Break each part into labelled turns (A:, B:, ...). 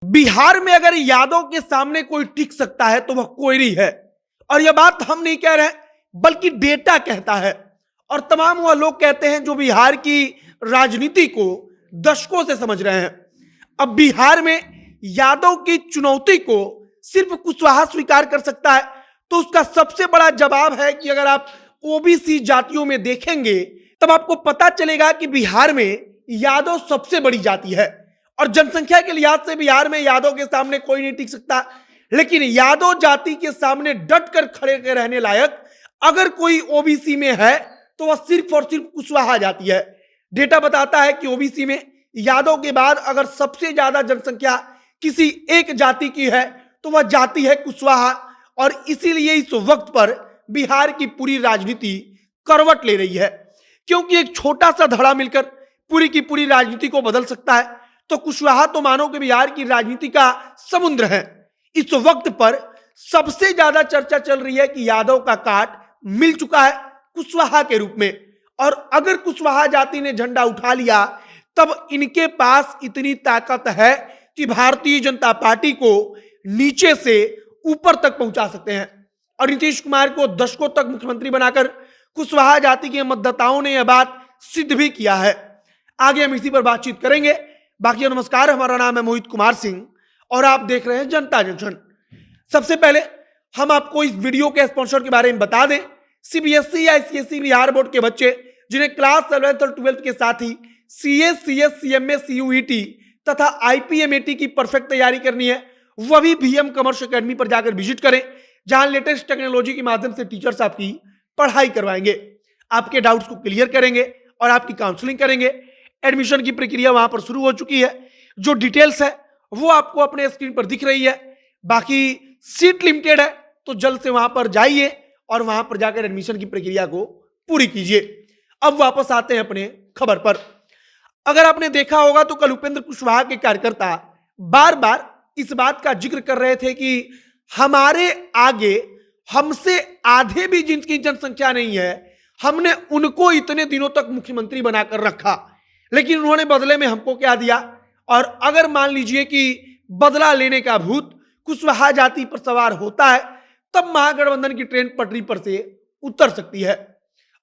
A: बिहार में अगर यादव के सामने कोई टिक सकता है तो वह कोयरी है। और यह बात हम नहीं कह रहे बल्कि डेटा कहता है। और तमाम वह लोग कहते हैं जो बिहार की राजनीति को दशकों से समझ रहे हैं। अब बिहार में यादव की चुनौती को सिर्फ कुशवाहा स्वीकार कर सकता है, तो उसका सबसे बड़ा जवाब है कि अगर आप ओबीसी जातियों में देखेंगे तब आपको पता चलेगा कि बिहार में यादव सबसे बड़ी जाति है। और जनसंख्या के लिहाज से बिहार में यादव के सामने कोई नहीं टिक सकता, लेकिन यादव जाति के सामने डट कर खड़े रहने लायक अगर कोई ओबीसी में है तो वह सिर्फ और सिर्फ कुशवाहा जाति है। डेटा बताता है कि ओबीसी में यादव के बाद अगर सबसे ज्यादा जनसंख्या किसी एक जाति की है तो वह जाति है कुशवाहा। और इसीलिए इस वक्त पर बिहार की पूरी राजनीति करवट ले रही है, क्योंकि एक छोटा सा धड़ा मिलकर पूरी की पूरी राजनीति को बदल सकता है। तो कुशवाहा तो मानो कि बिहार की राजनीति का समुद्र है। इस वक्त पर सबसे ज्यादा चर्चा चल रही है कि यादव का काट मिल चुका है कुशवाहा के रूप में। और अगर कुशवाहा जाति ने झंडा उठा लिया तब इनके पास इतनी ताकत है कि भारतीय जनता पार्टी को नीचे से ऊपर तक पहुंचा सकते हैं। और नीतीश कुमार को दशकों तक मुख्यमंत्री बनाकर कुशवाहा जाति के मतदाताओं ने यह बात सिद्ध भी किया है। आगे हम इसी पर बातचीत करेंगे। बाकी नमस्कार, हमारा नाम है मोहित कुमार सिंह और आप देख रहे हैं जनता जंक्शन। सबसे पहले हम आपको इस वीडियो के स्पॉन्सर के बारे में बता दें। सीबीएसई या सीएसई बिहार बोर्ड के बच्चे जिन्हें क्लास 11th और 12th के साथ ही सीए, सीएस, सीएमए, सीयूईटी तथा आईपीएमएटी की परफेक्ट तैयारी करनी है, वह भी बीएम कॉमर्स एकेडमी पर जाकर विजिट करें, जहां लेटेस्ट टेक्नोलॉजी के माध्यम से टीचर्स आपकी पढ़ाई करवाएंगे, आपके डाउट्स को क्लियर करेंगे और आपकी काउंसलिंग करेंगे। एडमिशन की प्रक्रिया वहां पर शुरू हो चुकी है। जो डिटेल्स है वो आपको अपने स्क्रीन पर दिख रही है। बाकी सीट लिमिटेड है, तो जल्द से वहां पर जाइए और वहां पर जाकर एडमिशन की प्रक्रिया को पूरी कीजिए। अब वापस आते हैं अपने खबर पर। अगर आपने देखा होगा तो कल उपेंद्र कुशवाहा के कार्यकर्ता बार बार इस बात का जिक्र कर रहे थे कि हमारे आगे हमसे आधे भी जिनकी जनसंख्या नहीं है, हमने उनको इतने दिनों तक मुख्यमंत्री बनाकर रखा, लेकिन उन्होंने बदले में हमको क्या दिया। और अगर मान लीजिए कि बदला लेने का भूत कुशवाहा जाति पर सवार होता है तब महागठबंधन की ट्रेन पटरी पर से उतर सकती है।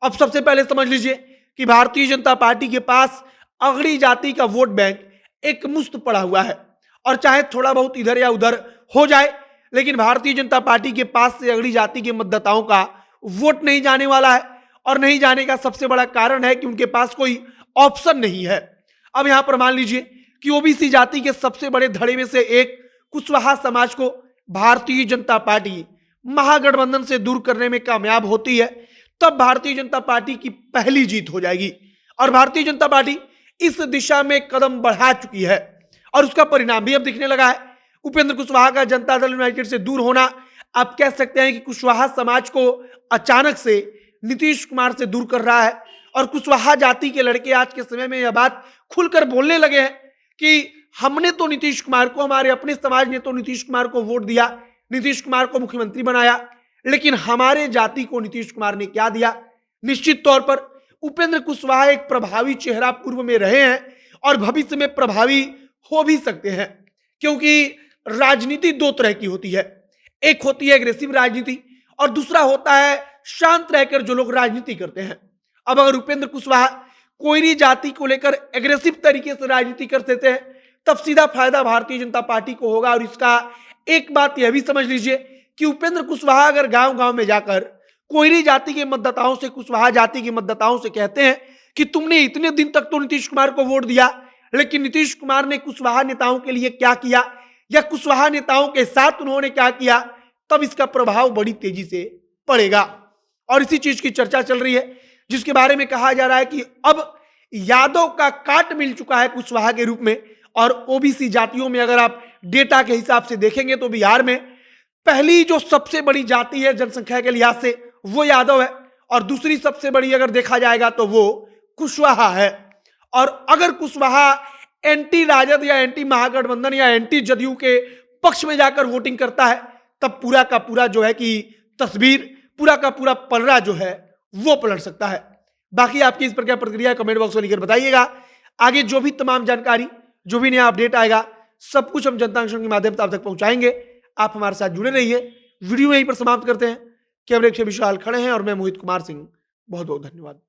A: अब सबसे पहले समझ लीजिए कि भारतीय जनता पार्टी के पास अगड़ी जाति का वोट बैंक एक मुश्त पड़ा हुआ है। और चाहे थोड़ा बहुत इधर या उधर हो जाए, लेकिन भारतीय जनता पार्टी के पास से अगड़ी जाति के मतदाताओं का वोट नहीं जाने वाला है। और नहीं जाने का सबसे बड़ा कारण है कि उनके पास कोई ऑप्शन नहीं है। अब यहां पर मान लीजिए कि ओबीसी जाति के सबसे बड़े धड़े में से एक कुशवाहा समाज को भारतीय जनता पार्टी महागठबंधन से दूर करने में कामयाब होती है, तब भारतीय जनता पार्टी की पहली जीत हो जाएगी। और भारतीय जनता पार्टी इस दिशा में कदम बढ़ा चुकी है और उसका परिणाम भी अब दिखने लगा है। उपेंद्र कुशवाहा का जनता दल यूनाइटेड से दूर होना, आप कह सकते हैं कि कुशवाहा समाज को अचानक से नीतीश कुमार से दूर कर रहा है। और कुशवाहा जाति के लड़के आज के समय में यह बात खुलकर बोलने लगे हैं कि हमने तो नीतीश कुमार को, हमारे अपने समाज ने तो नीतीश कुमार को वोट दिया, नीतीश कुमार को मुख्यमंत्री बनाया, लेकिन हमारे जाति को नीतीश कुमार ने क्या दिया। निश्चित तौर पर उपेंद्र कुशवाहा एक प्रभावी चेहरा पूर्व में रहे हैं और भविष्य में प्रभावी हो भी सकते हैं, क्योंकि राजनीति दो तरह की होती है। एक होती है एग्रेसिव राजनीति और दूसरा होता है शांत रहकर जो लोग राजनीति करते हैं। अब अगर उपेंद्र कुशवाहा कोयरी जाति को लेकर एग्रेसिव तरीके से राजनीति कर देते हैं तब सीधा फायदा भारतीय जनता पार्टी को होगा। और इसका एक बात यह भी समझ लीजिए कि उपेंद्र कुशवाहा अगर गांव गांव में जाकर कोयरी जाति के मतदाताओं से, कुशवाहा जाति के मतदाताओं से कहते हैं कि तुमने इतने दिन तक तो नीतीश कुमार को वोट दिया, लेकिन नीतीश कुमार ने कुशवाहा नेताओं के लिए क्या किया या कुशवाहा नेताओं के साथ उन्होंने क्या किया, तब इसका प्रभाव बड़ी तेजी से पड़ेगा। और इसी चीज की चर्चा चल रही है, जिसके बारे में कहा जा रहा है कि अब यादव का काट मिल चुका है कुशवाहा के रूप में। और ओबीसी जातियों में अगर आप डेटा के हिसाब से देखेंगे तो बिहार में पहली जो सबसे बड़ी जाति है जनसंख्या के लिहाज से वो यादव है, और दूसरी सबसे बड़ी अगर देखा जाएगा तो वो कुशवाहा है। और अगर कुशवाहा एंटी राजद या एंटी महागठबंधन या एंटी जदयू के पक्ष में जाकर वोटिंग करता है तब पूरा का पूरा जो है कि तस्वीर, पूरा का पूरा पलड़ा जो है वो पलट सकता है। बाकी आपकी इस पर क्या प्रतिक्रिया कमेंट बॉक्स में लिखकर बताइएगा। आगे जो भी तमाम जानकारी, जो भी नया अपडेट आएगा सब कुछ हम जनता जंक्शन के माध्यम से आप तक पहुंचाएंगे। आप हमारे साथ जुड़े रहिए। वीडियो यहीं पर समाप्त करते हैं। कैमरे के विशाल खड़े हैं और मैं मोहित कुमार सिंह। बहुत बहुत धन्यवाद।